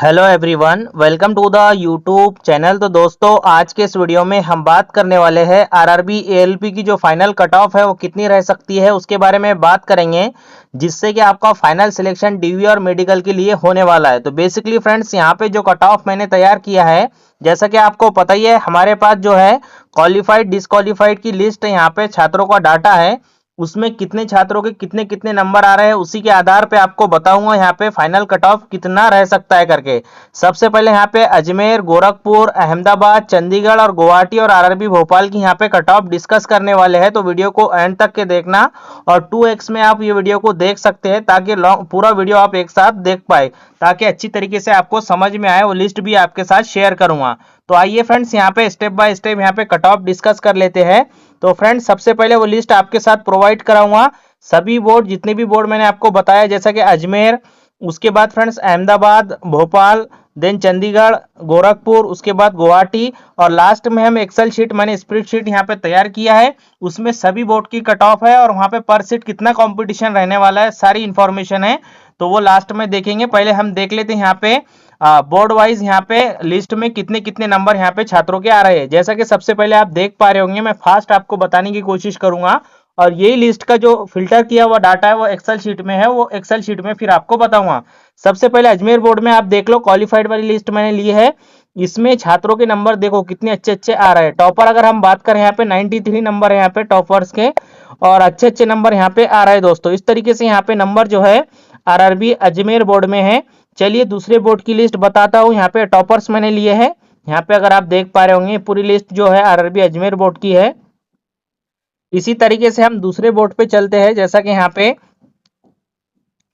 Hello everyone, welcome to the YouTube channel. तो दोस्तों, आज के इस वीडियो में हम बात करने वाले हैं आरआरबी एएलपी की जो फाइनल कट ऑफ है वो कितनी रह सकती है उसके बारे में बात करेंगे, जिससे कि आपका फाइनल सिलेक्शन डीवी और मेडिकल के लिए होने वाला है। तो बेसिकली फ्रेंड्स, यहाँ पे जो कट ऑफ मैंने तैयार किया है, जैसा कि आपको पता ही है, हमारे पास जो है क्वालिफाइड डिसक्वालिफाइड की लिस्ट यहाँ पे छात्रों का डाटा है। उसमें कितने छात्रों के कितने कितने नंबर आ रहे हैं उसी के आधार पे आपको बताऊंगा यहाँ पे फाइनल कट ऑफ कितना रह सकता है करके। सबसे पहले यहाँ पे अजमेर, गोरखपुर, अहमदाबाद, चंडीगढ़ और गुवाहाटी और आरआरबी भोपाल की यहाँ पे कट ऑफ डिस्कस करने वाले हैं। तो वीडियो को एंड तक के देखना और 2x में आप ये वीडियो को देख सकते हैं, ताकि पूरा वीडियो आप एक साथ देख पाए, ताकि अच्छी तरीके से आपको समझ में आए। वो लिस्ट भी आपके साथ शेयर करूंगा। तो आइए फ्रेंड्स, यहाँ पे स्टेप बाय स्टेप यहाँ पे कट ऑफ डिस्कस कर लेते हैं। तो फ्रेंड्स, सबसे पहले वो लिस्ट आपके साथ प्रोवाइड कराऊंगा, सभी बोर्ड, जितने भी बोर्ड मैंने आपको बताया, जैसा कि अजमेर, उसके बाद फ्रेंड्स अहमदाबाद, भोपाल, देन चंडीगढ़, गोरखपुर, उसके बाद गुवाहाटी, और लास्ट में हम एक्सेल शीट, मैंने स्प्रेडशीट यहाँ पे तैयार किया है, उसमें सभी बोर्ड की कट ऑफ है और वहाँ पे पर सीट कितना कंपटीशन रहने वाला है, सारी इंफॉर्मेशन है। तो वो लास्ट में देखेंगे। पहले हम देख लेते हैं यहाँ पे बोर्ड वाइज यहाँ पे लिस्ट में कितने कितने नंबर यहाँ पे छात्रों के आ रहे हैं। जैसा कि सबसे पहले आप देख पा रहे होंगे, मैं फास्ट आपको बताने की कोशिश करूंगा, और यही लिस्ट का जो फिल्टर किया हुआ डाटा है वो एक्सेल शीट में है, वो एक्सेल शीट में फिर आपको बताऊंगा। सबसे पहले अजमेर बोर्ड में आप देख लो, क्वालिफाइड वाली लिस्ट मैंने ली है। इसमें छात्रों के नंबर देखो कितने अच्छे अच्छे आ रहे हैं। टॉपर अगर हम बात करें, यहाँ पे 93 नंबर है यहाँ पे टॉपर्स के, और अच्छे अच्छे नंबर यहाँ पे आ रहे हैं दोस्तों। इस तरीके से यहाँ पे नंबर जो है आरआरबी अजमेर बोर्ड में है। चलिए दूसरे बोर्ड की लिस्ट बताता हूँ। यहाँ पे टॉपर्स मैंने लिए हैं। यहाँ पे अगर आप देख पा रहे होंगे, पूरी लिस्ट जो है आरआरबी अजमेर बोर्ड की है। इसी तरीके से हम दूसरे बोर्ड पे चलते हैं, जैसा कि यहाँ पे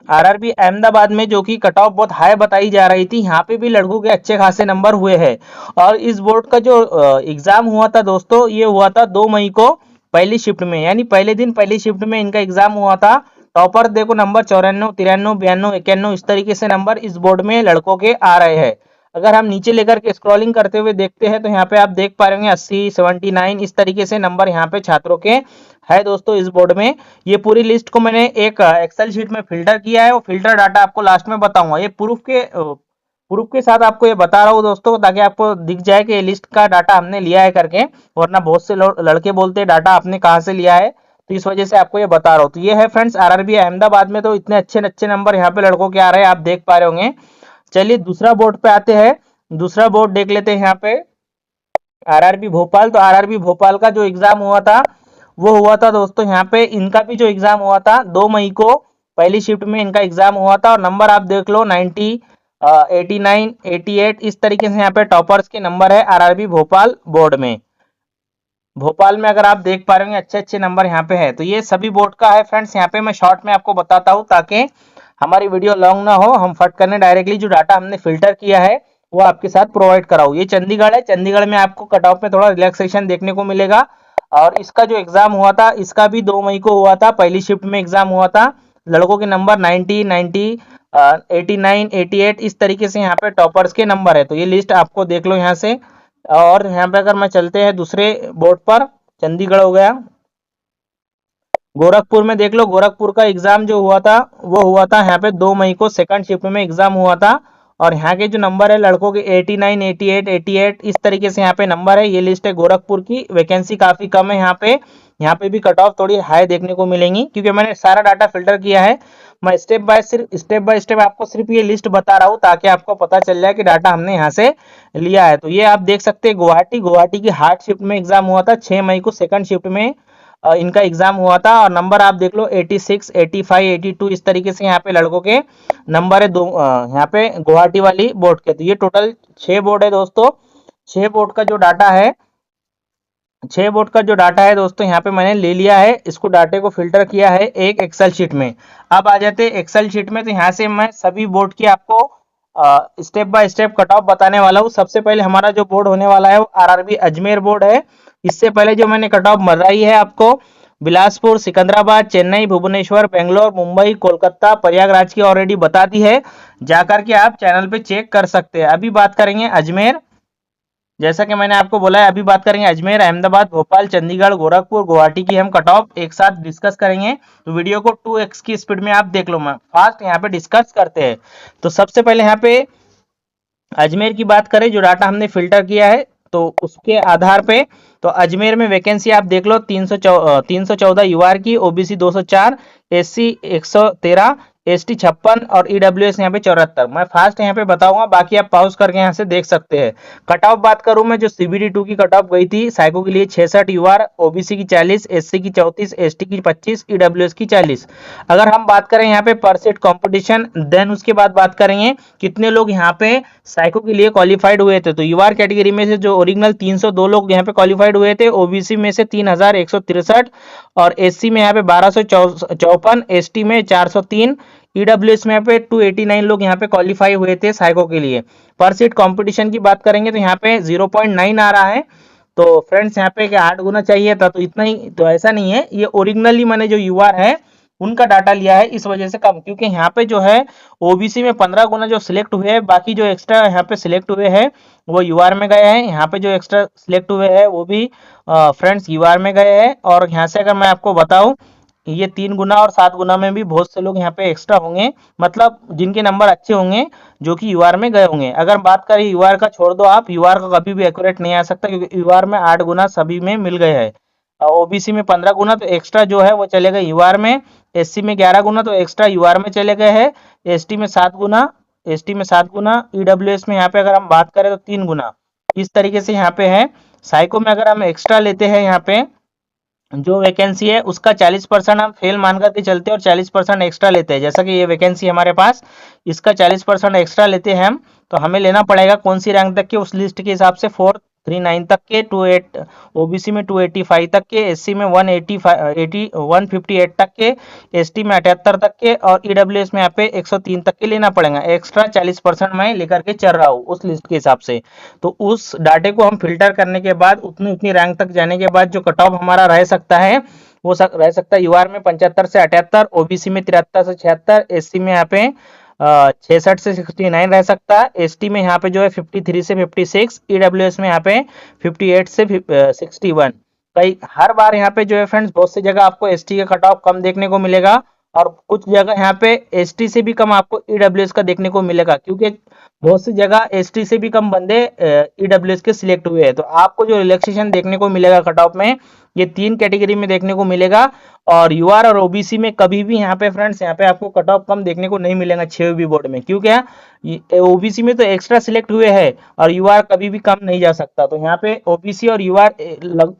आरआरबी अहमदाबाद में जो कि कट ऑफ बहुत हाई बताई जा रही थी, यहाँ पे भी लड़कों के अच्छे खासे नंबर हुए हैं। और इस बोर्ड का जो एग्जाम हुआ था दोस्तों, ये हुआ था 2 मई को पहली शिफ्ट में, यानी पहले दिन पहली शिफ्ट में इनका एग्जाम हुआ था। टॉपर देखो नंबर 94, 93, 92, 91, इस तरीके से नंबर इस बोर्ड में लड़कों के आ रहे हैं। अगर हम नीचे लेकर के स्क्रॉलिंग करते हुए देखते हैं, तो यहाँ पे आप देख पा रहे होंगे 80, 79, इस तरीके से नंबर यहाँ पे छात्रों के है दोस्तों इस बोर्ड में। ये पूरी लिस्ट को मैंने एक एक्सेल शीट में फिल्टर किया है, वो फिल्टर डाटा आपको लास्ट में बताऊंगा। ये प्रूफ के साथ आपको ये बता रहा हूँ दोस्तों, ताकि आपको दिख जाए कि ये लिस्ट का डाटा हमने लिया है करके, वरना बहुत से लड़के बोलते हैं डाटा आपने कहाँ से लिया है, तो इस वजह से आपको ये बता रहा हूँ। तो ये है फ्रेंड्स आरआरबी अहमदाबाद में, तो इतने अच्छे अच्छे नंबर यहाँ पे लड़कों के आ रहे हैं, आप देख पा रहे होंगे। चलिए दूसरा बोर्ड पे आते हैं। दूसरा बोर्ड देख लेते हैं, यहाँ पे आरआरबी भोपाल। तो आरआरबी भोपाल का जो एग्जाम हुआ था, वो हुआ था दोस्तों, यहाँ पे इनका भी जो एग्जाम हुआ था 2 मई को पहली शिफ्ट में इनका एग्जाम हुआ था, और नंबर आप देख लो 90, 89, 88, इस तरीके से यहाँ पे टॉपर्स के नंबर है आरआरबी भोपाल बोर्ड में। भोपाल में अगर आप देख पा रहे होंगे, अच्छे अच्छे नंबर यहाँ पे है। तो ये सभी बोर्ड का है फ्रेंड्स। यहाँ पे मैं शॉर्ट में आपको बताता हूँ, ताकि हमारी वीडियो लॉन्ग ना हो, हम फट करने डायरेक्टली जो डाटा हमने फिल्टर किया है वो आपके साथ प्रोवाइड कराऊँ। ये चंडीगढ़ है, चंडीगढ़ में आपको कट ऑफ में थोड़ा रिलैक्सेशन देखने को मिलेगा। और इसका जो एग्जाम हुआ था, इसका भी 2 मई को हुआ था, पहली शिफ्ट में एग्जाम हुआ था। लड़कों के नंबर 90, 90, 89, 88, इस तरीके से यहाँ पे टॉपर्स के नंबर है। तो ये लिस्ट आपको देख लो यहाँ से। और यहाँ पे अगर मैं चलते हैं दूसरे बोर्ड पर, चंडीगढ़ हो गया, गोरखपुर में देख लो। गोरखपुर का एग्जाम जो हुआ था, वो हुआ था यहाँ पे 2 मई को सेकंड शिफ्ट में एग्जाम हुआ था। और यहाँ के जो नंबर है लड़कों के 89, 88, 88, इस तरीके से यहाँ पे नंबर है। ये लिस्ट है गोरखपुर की। वैकेंसी काफी कम है यहाँ पे भी कट ऑफ थोड़ी हाई देखने को मिलेंगी, क्योंकि मैंने सारा डाटा फिल्टर किया है। मैं स्टेप बाय स्टेप आपको सिर्फ ये लिस्ट बता रहा हूँ, ताकि आपको पता चल जाए कि डाटा हमने यहाँ से लिया है। तो ये आप देख सकते हैं, गुवाहाटी की हार्ड शिफ्ट में एग्जाम हुआ था 6 मई को, सेकंड शिफ्ट में इनका एग्जाम हुआ था। और नंबर आप देख लो 86, 85, 82, इस तरीके से यहाँ पे लड़कों के नंबर है यहाँ पे गुवाहाटी वाली बोर्ड के। तो ये टोटल 6 बोर्ड है दोस्तों। 6 बोर्ड का जो डाटा है, 6 बोर्ड का जो डाटा है दोस्तों, यहाँ पे मैंने ले लिया है। इसको डाटे को फिल्टर किया है एक एक्सेल शीट में। अब आ जाते हैं एक्सेल शीट में। तो यहाँ से मैं सभी बोर्ड की आपको step by step cut off बताने वाला हूँ। सबसे पहले हमारा जो बोर्ड होने वाला है वो आरआरबी अजमेर बोर्ड है। इससे पहले जो मैंने कट ऑफ बताई है आपको, बिलासपुर, सिकंदराबाद, चेन्नई, भुवनेश्वर, बेंगलोर, मुंबई, कोलकाता, प्रयागराज की ऑलरेडी बता दी है। जाकर के आप चैनल पे चेक कर सकते हैं। अभी बात करेंगे अजमेर। जैसा कि मैंने आपको बोला है, अभी बात करेंगे अजमेर, अहमदाबाद, भोपाल, चंडीगढ़, गोरखपुर, गुवाहाटी की हम कट ऑफ एक साथ डिस्कस करेंगे। तो वीडियो को 2x की स्पीड में आप देख लो, मैं फास्ट यहाँ पे डिस्कस करते हैं। तो सबसे पहले यहाँ पे अजमेर की बात करें, जो डाटा हमने फिल्टर किया है तो उसके आधार पे, तो अजमेर में वैकेंसी आप देख लो 314 यूआर की, ओबीसी 204, एससी 113, एसटी 56 और ईडब्ल्यूएस यहाँ पे 74। मैं फास्ट यहाँ पे बताऊंगा, बाकी आप पॉज करके यहाँ से देख सकते हैं। कट ऑफ बात करूं मैं, जो सीबीडी 2 की कट ऑफ गई थी साइको के लिए 66 यूआर, ओबीसी की 40, एससी की 34, एसटी की 25, ईडब्ल्यूएस की 40। अगर हम बात करें यहाँ पे पर सीट कॉम्पिटिशन, देन उसके बाद बात करेंगे कितने लोग यहाँ पे साइको के लिए क्वालिफाइड हुए थे। तो यूआर कैटेगरी में से जो ओरिजिनल 302 लोग यहाँ पे क्वालिफाइड हुए थे, ओबीसी में से 3163 और एससी में यहाँ पे 1254, एसटी में 403, ईडब्ल्यूएस में यहाँ पे 289 लोग यहाँ पे क्वालिफाई हुए थे साइको के लिए। पर सीट कंपटीशन की बात करेंगे तो यहाँ पे 0.9 आ रहा है। तो फ्रेंड्स यहाँ पे 8 गुना चाहिए था, तो इतना ही, तो ऐसा नहीं है, ये ओरिजिनली मैंने जो यूआर है उनका डाटा लिया है, इस वजह से कम, क्योंकि यहाँ पे जो है ओबीसी में 15 गुना जो सिलेक्ट हुए हैं, बाकी जो एक्स्ट्रा यहाँ पे सिलेक्ट हुए हैं वो यूआर में गए हैं। यहाँ पे जो एक्स्ट्रा सिलेक्ट हुए हैं वो भी फ्रेंड्स यूआर में गए हैं। और यहाँ से अगर मैं आपको बताऊं, ये 3 गुना और 7 गुना में भी बहुत से लोग यहाँ पे एक्स्ट्रा होंगे, मतलब जिनके नंबर अच्छे होंगे जो कि यूआर में गए होंगे। अगर बात करें यूआर का, छोड़ दो आप, यूआर का कभी भी एक्यूरेट नहीं आ सकता, क्योंकि यूआर में 8 गुना सभी में मिल गए हैं। ओबीसी में 15 गुना, तो एक्स्ट्रा जो है वो चले गए यूआर में। एससी में 11 गुना, तो एक्स्ट्रा यूआर में चले गए हैं। एसटी में 7 गुना, ईडब्ल्यूएस में यहाँ पे अगर हम बात करें तो 3 गुना। इस तरीके से यहाँ पे है। साइको में अगर हम एक्स्ट्रा लेते हैं, यहाँ पे जो वैकेंसी है उसका 40% हम फेल मान करके चलते हैं और 40% एक्स्ट्रा लेते हैं। जैसा कि ये वैकेंसी हमारे पास, इसका 40% एक्स्ट्रा लेते हैं हम, तो हमें लेना पड़ेगा कौन सी रैंक तक के, उस लिस्ट के हिसाब से 439 तक के, 28 ओबीसी में 285 तक के, एससी में 158 तक के, एसटी में 78 तक के और ईडब्ल्यूएस में यहाँ पे 103 तक के लेना पड़ेगा। एक्स्ट्रा 40% मैं लेकर के चल रहा हूँ उस लिस्ट के हिसाब से। तो उस डाटे को हम फिल्टर करने के बाद उतनी उतनी रैंक तक जाने के बाद जो कट ऑफ हमारा रह सकता है, वो रह सकता है यूआर में 75 से 78, ओबीसी में 73 से 76, एससी में यहाँ पे 66 से 69 रह सकता है, एसटी में यहाँ पे जो है 53 से 56, ईडब्ल्यूएस में यहाँ पे 58 से 61। कई हर बार यहाँ पे जो है फ्रेंड्स, बहुत सी जगह आपको एसटी का कट ऑफ कम देखने को मिलेगा और कुछ जगह यहाँ पे एसटी से भी कम आपको ईडब्ल्यूएस का देखने को मिलेगा, क्योंकि बहुत सी जगह एसटी से भी कम बंदे ईडब्ल्यूएस के सिलेक्ट हुए हैं। तो आपको जो रिलैक्सेशन देखने को मिलेगा कट ऑफ में, ये 3 कैटेगरी में देखने को मिलेगा। और यूआर और ओबीसी में कभी भी यहाँ पे फ्रेंड्स, यहाँ पे आपको कट ऑफ कम देखने को नहीं मिलेगा 6वीं बोर्ड में। क्यों, क्या ओबीसी में तो एक्स्ट्रा सिलेक्ट हुए हैं और यूआर कभी भी कम नहीं जा सकता। तो यहाँ पे ओबीसी और यूआर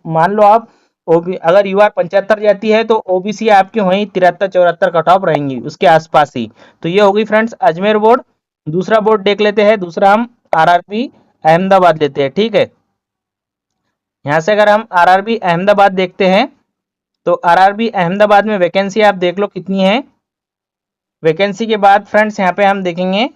मान लो आप, अगर यूआर 75 जाती है तो ओबीसी आपकी वहीं 73-74 कट ऑफ रहेंगी उसके आसपास ही। तो ये होगी फ्रेंड्स अजमेर बोर्ड। दूसरा बोर्ड देख लेते हैं, दूसरा हम आरआरबी अहमदाबाद लेते हैं, ठीक है। यहाँ से अगर हम आरआरबी अहमदाबाद देखते हैं, तो आरआरबी अहमदाबाद में वैकेंसी आप देख लो कितनी है। वैकेंसी के बाद फ्रेंड्स यहाँ पे हम देखेंगे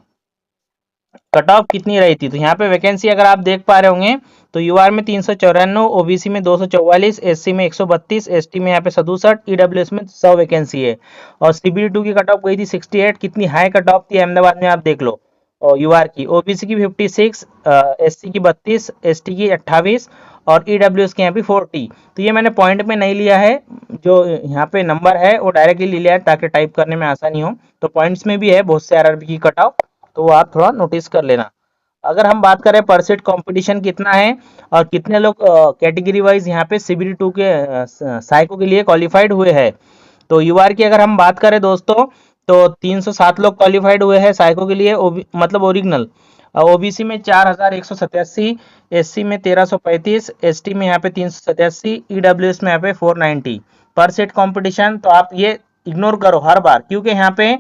कट ऑफ कितनी रही थी। तो यहाँ पे वैकेंसी अगर आप देख पा रहे होंगे, तो यूआर में 394, ओबीसी में 244, एससी में 132, एसटी में यहाँ पे 67, ईडब्ल्यूएस में 100 वैकेंसी है। और सीबीडी 2 की कट ऑफ गई थी 68। कितनी हाई कट ऑफ थी अहमदाबाद में आप देख लो। और यूआर की, ओबीसी की 56, एससी की 32, एसटी की 28 और ईडब्ल्यूएस की यहाँ पे 40। तो ये मैंने पॉइंट में नहीं लिया है, जो यहाँ पे नंबर है वो डायरेक्टली ले लिया है ताकि टाइप करने में आसानी हो। तो पॉइंट्स में भी है बहुत से आरआरबी की कट ऑफ, तो वो आप थोड़ा नोटिस कर लेना। अगर हम बात करें पर सीट कंपटीशन कितना है और कितने लोग कैटेगरी वाइज यहाँ पे सीबीडी 2 के साइको के लिए क्वालिफाइड हुए हैं, तो यूआर की अगर हम बात करें दोस्तों, तो 307 लोग क्वालिफाइड हुए हैं साइको के लिए, मतलब ओरिजिनल। ओबीसी में 4187, एससी में 1335, एसटी में यहाँ पे 387, ईडब्ल्यूएस में यहाँ पे 490। पर सीट कंपटीशन तो आप ये इग्नोर करो हर बार, क्योंकि यहाँ पे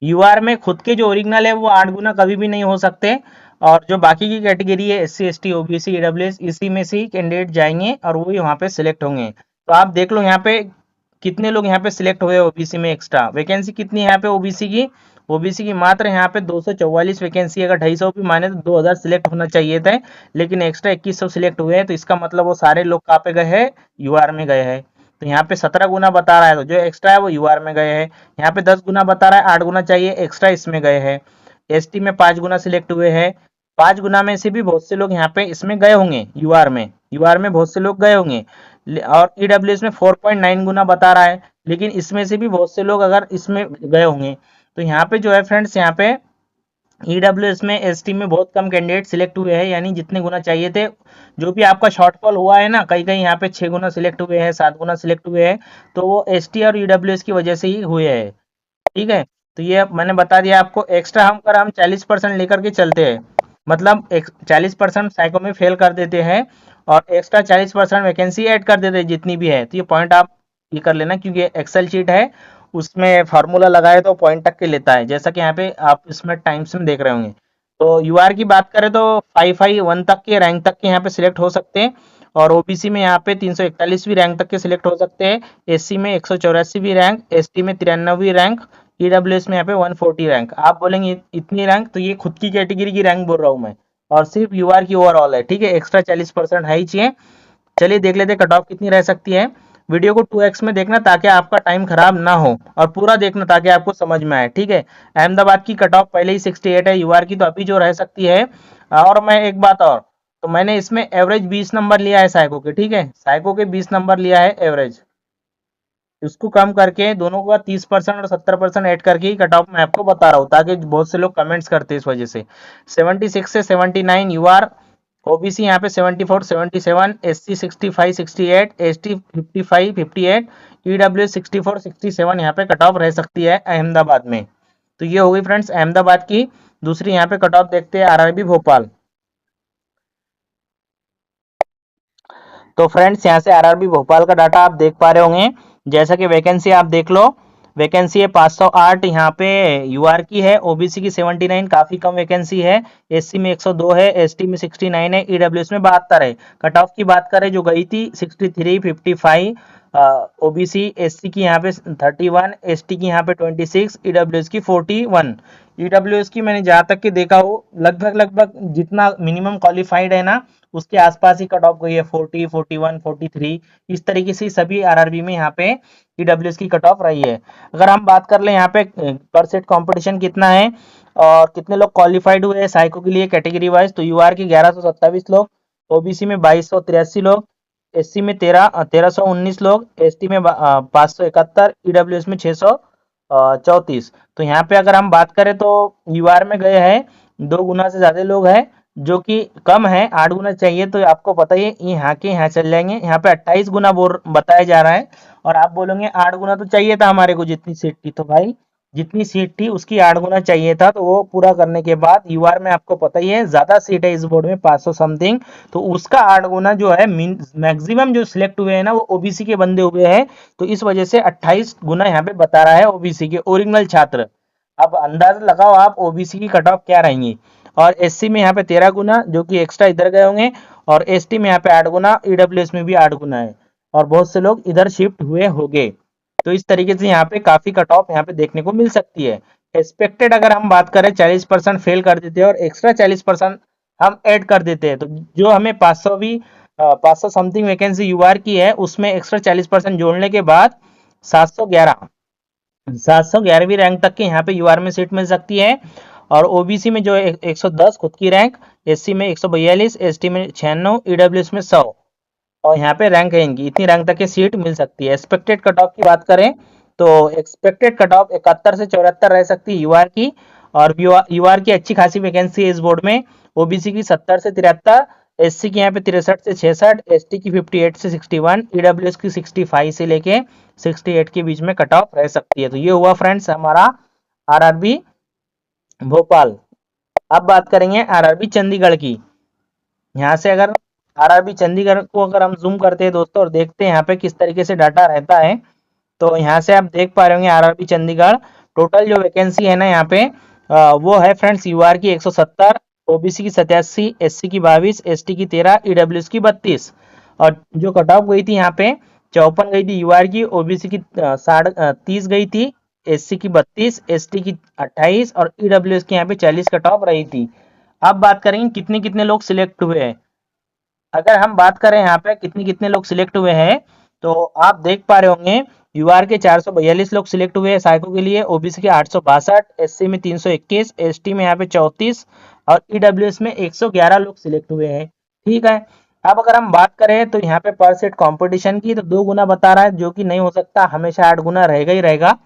यूआर में खुद के जो ओरिजिनल है वो 8 गुना कभी भी नहीं हो सकते। और जो बाकी की कैटेगरी है एससी, एसटी, ओबीसी, ईडब्ल्यूएस, इसी में से ही कैंडिडेट जाएंगे और वही वहाँ पे सिलेक्ट होंगे। तो आप देख लो यहाँ पे कितने लोग यहाँ पे सिलेक्ट हुए ओबीसी में। एक्स्ट्रा वैकेंसी कितनी है यहाँ पे ओबीसी की मात्र यहाँ पे 244 वैकेंसी। अगर 250 भी माने तो 2000 सिलेक्ट होना चाहिए थे, लेकिन एक्स्ट्रा 2100 सिलेक्ट हुए हैं। तो इसका मतलब वो सारे लोग कहाँ पे गए हैं, यूआर में गए हैं। तो यहाँ पे 17 गुना बता रहा है, तो जो एक्स्ट्रा है वो यूआर में गए हैं। यहाँ पे 10 गुना बता रहा है, 8 गुना चाहिए एक्स्ट्रा इसमें गए हैं। एसटी में 5 गुना सिलेक्ट हुए हैं, 5 गुना में से भी बहुत से लोग यहाँ पे इसमें गए होंगे यूआर में बहुत से लोग गए होंगे। और ईडब्ल्यूएस में 4.9 गुना बता रहा है, लेकिन इसमें से भी बहुत से लोग अगर इसमें गए होंगे। तो यहाँ पे जो है फ्रेंड्स, यहाँ पे ईडब्ल्यूएस में एसटी में बहुत कम कैंडिडेट सिलेक्ट हुए हैं, यानी जितने गुना चाहिए थे, जो भी आपका शॉर्टफॉल हुआ है ना, कहीं कहीं यहाँ पे 6 गुना सिलेक्ट हुए हैं, 7 गुना सिलेक्ट हुए हैं, तो वो एसटी और ईडब्ल्यूएस की वजह से ही हुए हैं। ठीक है, तो ये मैंने बता दिया आपको। एक्स्ट्रा हम 40% लेकर के चलते हैं, मतलब 40% साइको में फेल कर देते हैं और एक्स्ट्रा 40% वैकेंसी ऐड कर देते हैं जितनी भी है। तो ये पॉइंट आप ये कर लेना, क्योंकि एक्सेल शीट है, उसमें फार्मूला लगाए तो पॉइंट तक के लेता है, जैसा कि यहाँ पे आप इसमें टाइम्स में देख रहे होंगे। तो यूआर की बात करें तो 551 तक के रैंक तक के यहाँ पे सिलेक्ट हो सकते हैं, और ओबीसी में यहाँ पे 341वीं रैंक तक के सिलेक्ट हो सकते हैं, एससी में 184वीं रैंक, एसटी में 93वीं रैंक, ईडब्ल्यूएस में यहाँ पे 140 रैंक। आप बोलेंगे इतनी रैंक, तो ये खुद की कैटेगरी की रैंक बोल रहा हूँ मैं, और सिर्फ यूआर की ओवरऑल है। ठीक है, एक्स्ट्रा 40% है ही चाहिए। चलिए देख लेते हैं कट ऑफ कितनी रह सकती है। वीडियो को 2x में देखना ताकि आपका टाइम खराब ना हो, और पूरा देखना ताकि आपको समझ में आए। ठीक है, अहमदाबाद की कट ऑफ पहले ही 68 है, यूआर की तो अभी जो रह सकती है। और मैं एक बात और, तो मैंने इसमें एवरेज 20 नंबर लिया है साइको के। ठीक है, साइको के 20 नंबर लिया है एवरेज, उसको कम करके दोनों का 30% और 70% ऐड करके ही कट ऑफ मैं आपको बता रहा हूँ, ताकि बहुत से लोग कमेंट्स करते हैं इस वजह से। 76 से 79 यूआर, ओबीसी यहाँ पे 74 77, एससी 65 68, एसटी 55 58, ईडब्ल्यू 64 67 यहाँ पे कट ऑफ रह सकती है अहमदाबाद में। तो ये हो गई फ्रेंड्स अहमदाबाद की। दूसरी यहाँ पे कट ऑफ देखते हैं आरआरबी भोपाल। तो फ्रेंड्स यहाँ से आरआरबी भोपाल का डाटा आप देख पा रहे होंगे, जैसा कि वैकेंसी आप देख लो। वैकेंसी है 508 यहाँ पे यूआर की है, ओबीसी की 79, काफी कम वैकेंसी है, एससी में 102 है, एसटी में 69 है, ईडब्ल्यूएस में 72 है। कट ऑफ की बात करें जो गई थी 63 55, ओबीसी एससी की यहाँ पे 31, एसटी की यहाँ पे 26, ईडब्ल्यूएस की 41। ईडब्ल्यूएस की मैंने जहाँ तक कि देखा हो, लगभग लगभग जितना मिनिमम क्वालिफाइड है ना, उसके आसपास ही कट ऑफ गई है, 40 41 43। इस तरीके से सभी आरआरबी में यहाँ पे ईडब्ल्यूएस की कट ऑफ रही है। अगर हम बात कर लें यहाँ पे पर सेट कंपटीशन कितना है और कितने लोग क्वालिफाइड हुए हैं साइको के लिए कैटेगरी वाइज, तो यूआर की 1127 लोग, ओबीसी में 2283 लोग, एससी में 1319 लोग, एसटी में 571, ईडब्ल्यूएस में 634। तो यहाँ पे अगर हम बात करें तो यूआर में गए हैं 2 गुना से ज्यादा लोग हैं, जो कि कम है। 8 गुना चाहिए तो आपको पता ही है, यहाँ के यहाँ चल जाएंगे। यहाँ पे 28 गुना बोर बताया जा रहा है, और आप बोलोगे 8 गुना तो चाहिए था हमारे को जितनी सीट थी, तो भाई जितनी सीट थी उसकी 8 गुना चाहिए था, तो वो पूरा करने के बाद यूआर में आपको पता ही है ज्यादा सीट है इस बोर्ड में 500 समथिंग, तो उसका 8 गुना जो है मैक्सिमम जो सिलेक्ट हुए हैं ना वो ओबीसी के बंदे हुए हैं, तो इस वजह से 28 गुना यहाँ पे बता रहा है ओबीसी के ओरिजिनल छात्र। अब अंदाजा लगाओ आप ओबीसी की कट ऑफ क्या रहेंगी। और एससी में यहाँ पे 13 गुना जो कि एक्स्ट्रा इधर गए होंगे, और एसटी में यहाँ पे 8 गुना, ईडब्ल्यूएस में भी 8 गुना है, और बहुत से लोग इधर शिफ्ट हुए होंगे। तो इस तरीके से यहाँ पे काफी कट ऑफ यहाँ पे देखने को मिल सकती है। एक्सपेक्टेड अगर हम बात करें 40% फेल कर देते हैं और एक्स्ट्रा 40% हम ऐड कर देते हैं, तो जो हमें 500 समथिंग वैकेंसी यूआर की है, उसमें एक्स्ट्रा 40% जोड़ने के बाद 711 711वीं रैंक तक के यहाँ पे यूआर में सीट मिल सकती है। और ओबीसी में जो 110 खुद की रैंक, एससी में 142, एसटी में 96, ईडब्ल्यूएस में 100, और यहाँ पे रैंक है इनकी, इतनी रैंक तक की सीट मिल सकती है। एक्सपेक्टेड कट ऑफ की बात करें तो एक्सपेक्टेड कट ऑफ 71 से 74 रह सकती है यूआर की, और यूआर की अच्छी खासी वैकेंसी है इस बोर्ड में। ओबीसी की 70 से 73, एससी की यहाँ पे 63 से 66, एसटी की 58 से 61, ईडब्ल्यूएस की 65 से लेके 68 के बीच में कट ऑफ रह सकती है। तो ये हुआ फ्रेंड्स हमारा आरआरबी भोपाल। अब बात करेंगे आरआरबी चंडीगढ़ की। यहाँ से अगर आरआरबी चंडीगढ़ को अगर हम जूम करते हैं दोस्तों और देखते हैं यहाँ पे किस तरीके से डाटा रहता है, तो यहाँ से आप देख पा रहे होंगे आरआरबी चंडीगढ़ टोटल जो वैकेंसी है ना यहाँ पे, वो है फ्रेंड्स यूआर की 170, ओबीसी की 87, एससी की 22, एसटी की 13, ईडब्ल्यूएस की 32। और जो कट ऑफ गई थी यहाँ पे 54 गई थी यूआर की, ओबीसी की 30 गई थी, एससी की 32, एसटी की 28, और ईडब्ल्यूएस की यहाँ पे 40 कट ऑफ रही थी। अब बात करेंगे कितने कितने लोग सिलेक्ट हुए हैं। अगर हम बात करें यहाँ पे कितने कितने लोग सिलेक्ट हुए हैं, तो आप देख पा रहे होंगे यूआर के 442 लोग सिलेक्ट हुए हैं साइको के लिए, ओबीसी के 862, एससी में 321, एसटी में यहाँ पे 34, और ईडब्ल्यूएस में 111 लोग सिलेक्ट हुए हैं। ठीक है, अब अगर हम बात करें तो यहाँ पे पर सेट कंपटीशन की, तो 2 गुना बता रहा है, जो कि नहीं हो सकता, हमेशा 8 गुना रहेगा ही रहेगा।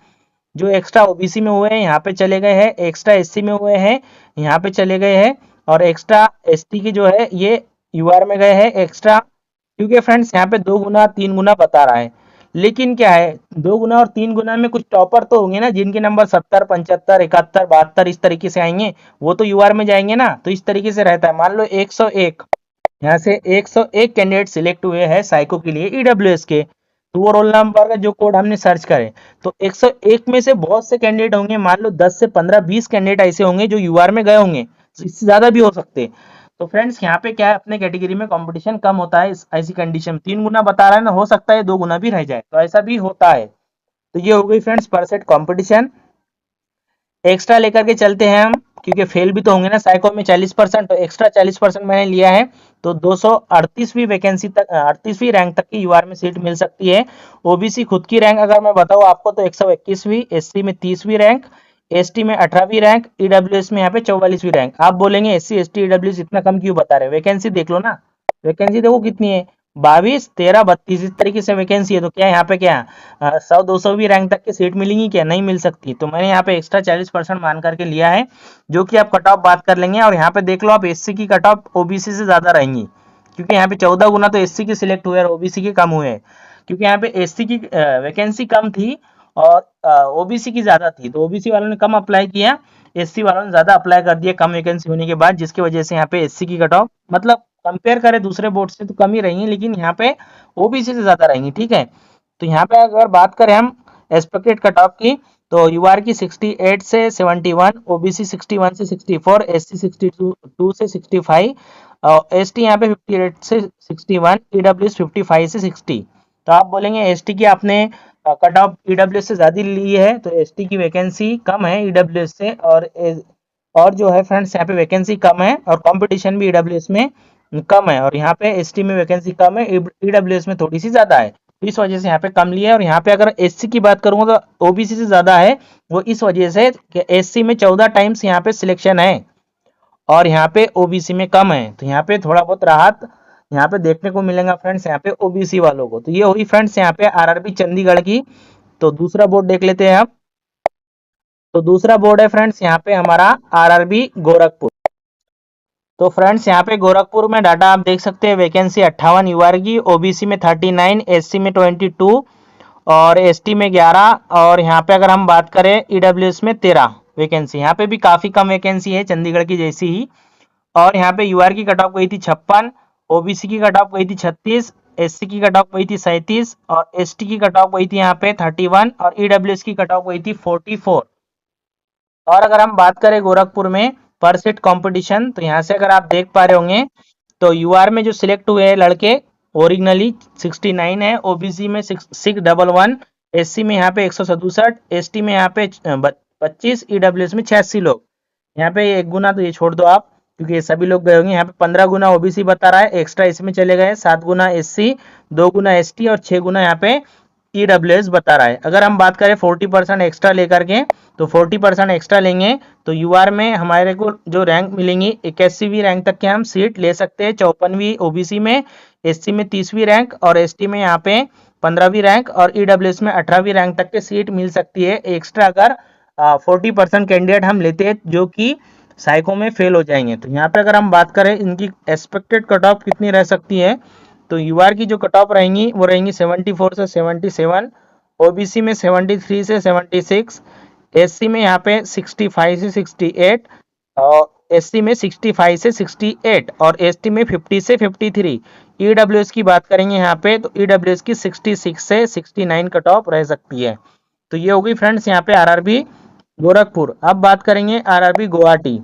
जो एक्स्ट्रा ओबीसी में हुए हैं यहाँ पे चले गए हैं, एक्स्ट्रा एससी में हुए हैं यहाँ पे चले गए हैं, और एक्स्ट्रा एसटी की जो है ये यूआर में गए हैं एक्स्ट्रा। क्योंकि फ्रेंड्स यहाँ पे 2 गुना 3 गुना बता रहा है, लेकिन क्या है 2 गुना और 3 गुना में कुछ टॉपर तो होंगे ना, जिनके नंबर 70 75 71 72 इस तरीके से आएंगे, वो तो यूआर में जाएंगे ना। तो इस तरीके से रहता है। मान लो 101, यहाँ से 101 कैंडिडेट सिलेक्ट हुए हैं साइको के लिए ईडब्ल्यूएस के, तो वो रोल नंबर का जो कोड हमने सर्च करे, तो 101 में से बहुत से कैंडिडेट होंगे, मान लो 10 से 15 20 कैंडिडेट ऐसे होंगे जो यूआर में गए होंगे, इससे ज्यादा भी हो सकते। तो फ्रेंड्स यहाँ पे क्या है, अपने कैटेगरी में कंपटीशन कम होता है ऐसी कंडीशन में। 3 गुना बता रहा है ना, हो सकता है 2 गुना भी रह जाए, तो ऐसा भी होता है। तो ये हो गई फ्रेंड्स पर सेट कॉम्पिटिशन। एक्स्ट्रा लेकर के चलते हैं हम, क्योंकि फेल भी तो होंगे ना साइको में 40%, तो एक्स्ट्रा 40% मैंने लिया है। तो 238वीं वैकेंसी तक 38वीं रैंक तक की यूआर में सीट मिल सकती है। ओबीसी खुद की रैंक अगर मैं बताऊं आपको तो 121वीं, एससी में 30वीं रैंक, एसटी में 18वीं रैंक, ईडब्ल्यूएस में यहाँ पे 44वीं रैंक। आप बोलेंगे एससी एसटी ईडब्ल्यूएस इतना कम क्यों बता रहे, वैकेंसी देख लो ना, वैकेंसी देखो कितनी है, 22 13 32 इस तरीके से वैकेंसी है। तो क्या यहाँ पे क्या 100 200 भी रैंक तक की सीट मिलेंगी क्या, नहीं मिल सकती। तो मैंने यहाँ पे एक्स्ट्रा 40% मान करके लिया है, जो कि आप कट ऑफ बात कर लेंगे। और यहाँ पे देख लो आप एससी की कट ऑफ ओबीसी से ज्यादा रहेंगी, क्योंकि यहाँ पे 14 गुना तो एससी की सिलेक्ट हुए और ओबीसी की कम हुए हैं। क्योंकि यहाँ पे एससी की वैकेंसी कम थी और ओबीसी की ज्यादा थी, तो ओबीसी वालों ने कम अप्लाई किया, एससी वालों ने ज्यादा अप्लाई कर दिया कम वैकेंसी होने के बाद, जिसकी वजह से यहाँ पे एससी की कट ऑफ मतलब कंपेयर करें दूसरे बोर्ड से तो कम ही रहेंगी, लेकिन यहाँ पे ओबीसी से ज्यादा रहेंगी। ठीक है, तो यहाँ पे अगर बात करें हम एक्सपेक्टेड कट ऑफ की, तो यूआर की 68 से 71, ओबीसी 61 से 64, एससी 62 से 65, और एसटी यहाँ पे 58 से 61, ईडब्ल्यूएस 55 से 60। तो आप बोलेंगे एसटी की आपने कट ऑफ ईडब्ल्यूएस से ज्यादा ली है, तो एसटी की वैकेंसी कम है ईडब्ल्यूएस से, और जो है फ्रेंड्स यहाँ पे वैकेंसी कम है और कंपटीशन भी ईडब्ल्यूएस में कम है, और यहाँ पे एसटी में वैकेंसी कम है, ईडब्ल्यूएस में थोड़ी सी ज्यादा है। तो इस वजह से यहाँ पे कम लिया है। और यहाँ पे अगर एससी की बात करूंगा तो ओबीसी से ज्यादा है, वो इस वजह से कि एससी में 14 टाइम्स यहाँ पे सिलेक्शन है और यहाँ पे ओबीसी में कम है, तो यहाँ पे थोड़ा बहुत राहत यहाँ पे देखने को मिलेगा फ्रेंड्स यहाँ पे ओबीसी वालों को। तो ये हुई फ्रेंड्स यहाँ पे आरआरबी चंडीगढ़ की। तो दूसरा बोर्ड देख लेते हैं आप। तो दूसरा बोर्ड है फ्रेंड्स यहाँ पे हमारा आरआरबी गोरखपुर। तो फ्रेंड्स यहाँ पे गोरखपुर में डाटा आप देख सकते हैं, वैकेंसी 58 यूआर की, ओबीसी में 39, एससी में 22 और एसटी में 11, और यहाँ पे अगर हम बात करें ईडब्ल्यूएस में 13 वैकेंसी। यहाँ पे भी काफी कम वैकेंसी है चंडीगढ़ की जैसी ही। और यहाँ पे यूआर की कट ऑफ गई थी 56, ओबीसी की कट ऑफ गई थी 36, एससी की कट ऑफ गई थी 37 और एसटी की कट ऑफ गई थी यहाँ पे 31 और ईडब्ल्यूएस की कट ऑफ गई थी 44। और अगर हम बात करें गोरखपुर में पर सीट कंपटीशन, तो यहाँ से अगर आप देख पा रहे होंगे तो यूआर में जो सिलेक्ट हुए हैं लड़के ओरिजिनली 69 है, ओबीसी में 611, एससी में यहाँ पे 167, एसटी में यहाँ पे 25, ईडब्ल्यूएस में 86 लोग। यहाँ पे एक गुना तो ये छोड़ दो आप, क्योंकि ये सभी लोग गए होंगे। यहाँ पे 15 गुना ओबीसी बता रहा है, एक्स्ट्रा इसमें चले गए, 7 गुना एससी, 2 गुना एसटी और 6 गुना यहाँ पे ईडब्ल्यूएस बता रहा है। अगर हम बात करें 40% एक्स्ट्रा लेकर के, तो 40% एक्स्ट्रा लेंगे तो यूआर में हमारे को जो रैंक मिलेंगी 81वीं रैंक तक के हम सीट ले सकते हैं। 54वीं ओबीसी में, एससी में 30वीं रैंक और एसटी में यहाँ पे 15वीं रैंक और ईडब्ल्यूएस में 18वीं रैंक तक के सीट मिल सकती है एक्स्ट्रा, अगर 40% कैंडिडेट हम लेते हैं जो कि साइको में फेल हो जाएंगे। तो यहाँ पे अगर हम बात करें इनकी एक्सपेक्टेड कट ऑफ कितनी रह सकती है, तो यूआर की जो कट ऑफ रहेंगी वो रहेंगी 74 से 77, ओबीसी में 73 से 76, एससी में यहाँ पे 65 से 68 और एससी में 65 से 68 और एसटी में 50 से 53। ईडब्ल्यूएस की बात करेंगे यहाँ पे तो ईडब्ल्यूएस की 66 से 69 कट ऑफ रह सकती है। तो ये होगी फ्रेंड्स यहाँ पे आरआरबी गोरखपुर। अब बात करेंगे आरआरबी गुवाहाटी।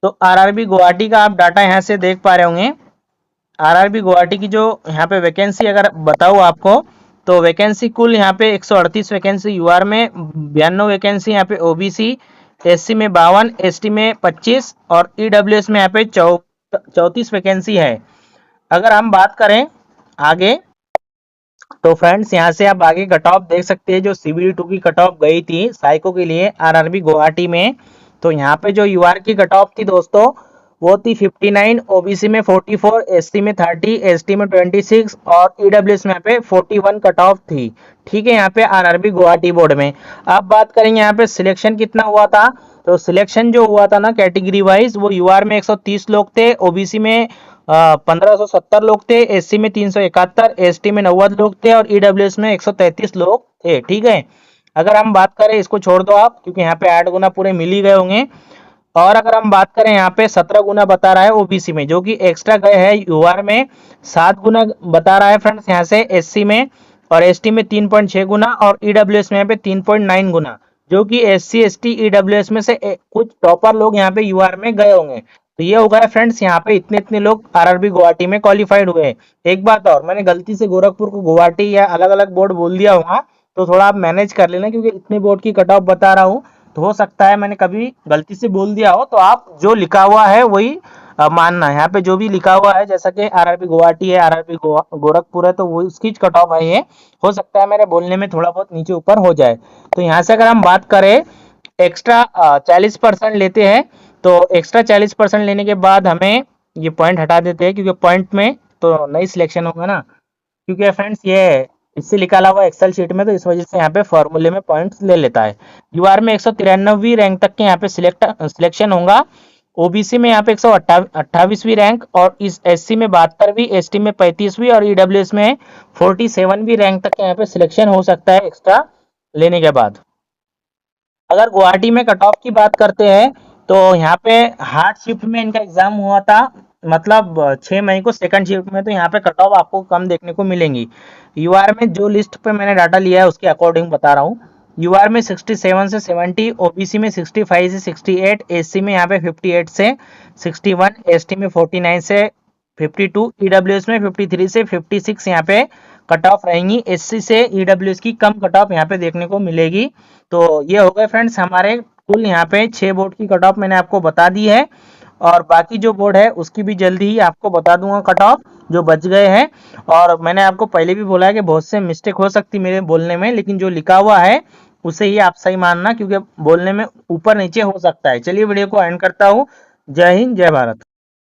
तो आरआरबी गुवाहाटी का आप डाटा यहाँ से देख पा रहे होंगे। आरआरबी गुवाहाटी की जो यहाँ पे वैकेंसी अगर बताऊँ आपको, तो वैकेंसी कुल यहाँ पे 138 वैकेंसी यूआर में, 92 वैकेंसी यहाँ पे ओबीसी, एससी में 52, एसटी में 25 और ईडब्ल्यूएस में यहाँ पे 34 वैकेंसी है। अगर हम बात करें आगे, तो फ्रेंड्स यहाँ से आप आगे कट ऑफ देख सकते हैं, जो सीबीडी 2 की कट ऑफ गई थी साइको के लिए आरआरबी गुवाहाटी में। तो यहाँ पे जो यूआर की कट ऑफ थी दोस्तों वो थी 59, ओबीसी में 44, एससी में 30, एसटी में 26 और ईडब्ल्यूएस में यहाँ पे 41 कट ऑफ थी। ठीक है, यहाँ पे आरआरबी गुवाहाटी बोर्ड में। अब बात करेंगे यहाँ पे सिलेक्शन कितना हुआ था। तो सिलेक्शन जो हुआ था ना कैटेगरी वाइज, वो यूआर में 130 लोग थे, ओबीसी में 1570 लोग थे, एससी में 371, एसटी में 90 लोग थे और ईडब्ल्यूएस में 133 लोग थे। ठीक है, अगर हम बात करें, इसको छोड़ दो आप क्योंकि यहाँ पे 8 गुना पूरे मिल ही गए होंगे। और अगर हम बात करें यहाँ पे 17 गुना बता रहा है ओबीसी में, जो कि एक्स्ट्रा गए हैं। यूआर में 7 गुना बता रहा है फ्रेंड्स यहाँ से एससी में, और एसटी में 3.6 गुना और ईडब्ल्यूएस में यहाँ पे 3.9 गुना, जो कि एससी एसटी ईडब्ल्यूएस में से कुछ टॉपर लोग यहाँ पे यूआर में गए होंगे। तो ये हो गया फ्रेंड्स, यहाँ पे इतने इतने लोग आरआरबी गुवाहाटी में क्वालिफाइड हुए। एक बात और, मैंने गलती से गोरखपुर को गुवाहाटी या अलग अलग बोर्ड बोल दिया होगा, तो थोड़ा आप मैनेज कर लेना, क्योंकि इतने बोर्ड की कट ऑफ बता रहा हूँ, तो हो सकता है मैंने कभी गलती से बोल दिया हो। तो आप जो लिखा हुआ है वही मानना। यहाँ पे जो भी लिखा हुआ है, जैसा कि आरआरबी गुवाहाटी है, आरआरबी गोरखपुर है, तो वो उसकी कट ऑफ है। ये हो सकता है मेरे बोलने में थोड़ा बहुत नीचे ऊपर हो जाए। तो यहाँ से अगर हम बात करें, एक्स्ट्रा 40% लेते हैं, तो एक्स्ट्रा 40% लेने के बाद हमें ये पॉइंट हटा देते हैं, क्योंकि पॉइंट में तो नई सिलेक्शन होगा ना, क्योंकि फ्रेंड्स ये इससे निकाला हुआ एक्सेल शीट में, तो इस वजह से यहाँ पे फॉर्मूले में पॉइंट्स ले लेता है। यूआर में 193वीं रैंक तक के यहाँ पे सिलेक्शन होगा, ओबीसी में यहाँ पे 128वीं रैंक, और इस एससी में 72वीं, एसटी में 35वीं और ईडब्ल्यूएस में 47वीं रैंक तक के यहाँ पे सिलेक्शन हो सकता है एक्स्ट्रा लेने के बाद। अगर गुवाहाटी में कट ऑफ की बात करते हैं, तो यहाँ पे हार्ड शिफ्ट में इनका एग्जाम हुआ था, मतलब 6 मई को सेकंड शिफ्ट में, तो यहाँ पे कट ऑफ आपको कम देखने को मिलेंगी। यूआर में जो लिस्ट पे मैंने डाटा लिया है उसके अकॉर्डिंग बता रहा हूँ। यूआर में 67 से 70, ओबीसी में 65 से 68, एससी में यहाँ पे 58 से 61, एसटी में 49 से 52, ईडब्ल्यूएस में 53 से 56 यहाँ पे कट ऑफ रहेंगी। एससी से ईडब्ल्यूएस की कम कट ऑफ यहाँ पे देखने को मिलेगी। तो ये हो गए फ्रेंड्स हमारे कुल यहाँ पे 6 बोर्ड की कट ऑफ मैंने आपको बता दी है, और बाकी जो बोर्ड है उसकी भी जल्दी ही आपको बता दूंगा कट ऑफ जो बच गए हैं। और मैंने आपको पहले भी बोला है कि बहुत से मिस्टेक हो सकती मेरे बोलने में, लेकिन जो लिखा हुआ है उसे ही आप सही मानना, क्योंकि बोलने में ऊपर नीचे हो सकता है। चलिए वीडियो को एंड करता हूँ। जय हिंद, जय भारत।